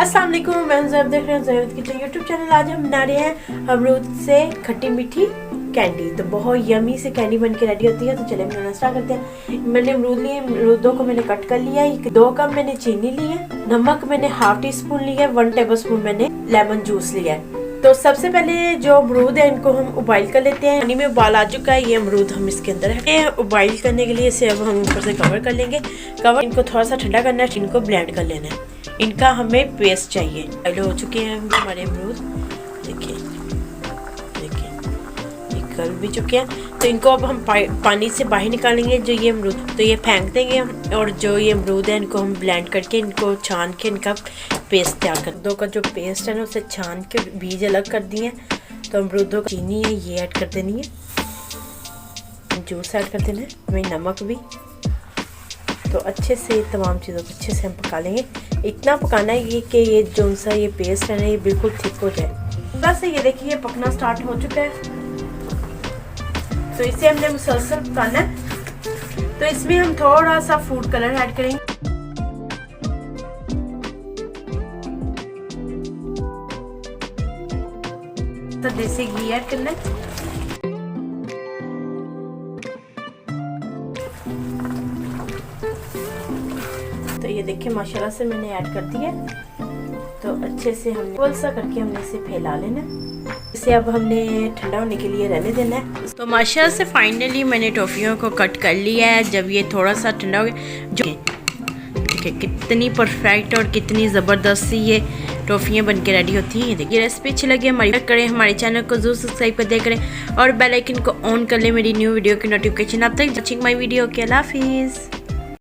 अस्सलाम वालेकुम, मैं ज़ैब देख रहे हैं ज़ैब किचन यूट्यूब चैनल। आज हम बना रहे हैं अमरूद से खट्टी मीठी कैंडी। तो बहुत यमी से कैंडी बन के रेडी होती है। तो चलिए बनाना स्टार्ट करते हैं। मैंने अमरूद लिए, अमरूदों को मैंने कट कर लिया। 2 कप मैंने चीनी ली है, नमक मैंने हाफ टी स्पून लिया है, 1 टेबल स्पून मैंने लेमन जूस लिया है। तो सबसे पहले जो अमरूद है इनको हम उबाइल कर लेते हैं। पानी में उबाल आ चुका है, ये अमरूद हम इसके अंदर है। उबाइल करने के लिए इसे अब हम ऊपर से कवर कर लेंगे। इनको थोड़ा सा ठंडा करना है, इनको ब्लेंड कर लेना है। इनका हमें पेस्ट चाहिए। बॉइल हो चुके हैं हमारे अमरूद, देखिए ये गल भी चुके हैं। तो इनको अब हम पानी से बाहर निकालेंगे। जो ये अमरूद तो ये फेंक देंगे हम, और जो ये अमरूद है इनको हम ब्लेंड करके इनको छान के इनका पेस्ट तैयार कर दो। का जो पेस्ट है ना उसे छान के बीज अलग कर दिए। तो अमरूदों की चीनी है ये ऐड कर देनी है, जूस ऐड कर देना है, हमें नमक भी। तो अच्छे से तमाम चीज़ों को अच्छे से हम पका लेंगे। इतना पकाना है कि ये जो सा ये पेस्ट है ना ये बिल्कुल थिक हो जाए। बस ये देखिए ये पकना स्टार्ट हो चुका है। तो इसे हमने मुसलसल पकाना है। तो इसमें हम थोड़ा सा फूड कलर ऐड करेंगे। तो देसी घी ऐड करना है। तो ये देखिए माशाल्लाह से मैंने ऐड कर दिया। तो अच्छे से हमने गोल सा करके हमने इसे फैला लेना। इसे अब हमने ठंडा होने के लिए रहने देना है। तो माशाल्लाह से फाइनली मैंने टॉफियों को कट कर लिया है। जब ये थोड़ा सा ठंडा हो गया, जो देखिए कितनी परफेक्ट और कितनी ज़बरदस्त सी ये टॉफियाँ बन के रेडी होती हैं। ये देखिए रेसिपी अच्छी लगी हमारी करें, हमारे चैनल को जरूर सब्सक्राइब कर दिया करें और बेल आइकन को ऑन कर लें मेरी न्यू वीडियो की नोटिफिकेशन आप तक। वॉचिंग माय वीडियो के अल्लाह हाफिज़।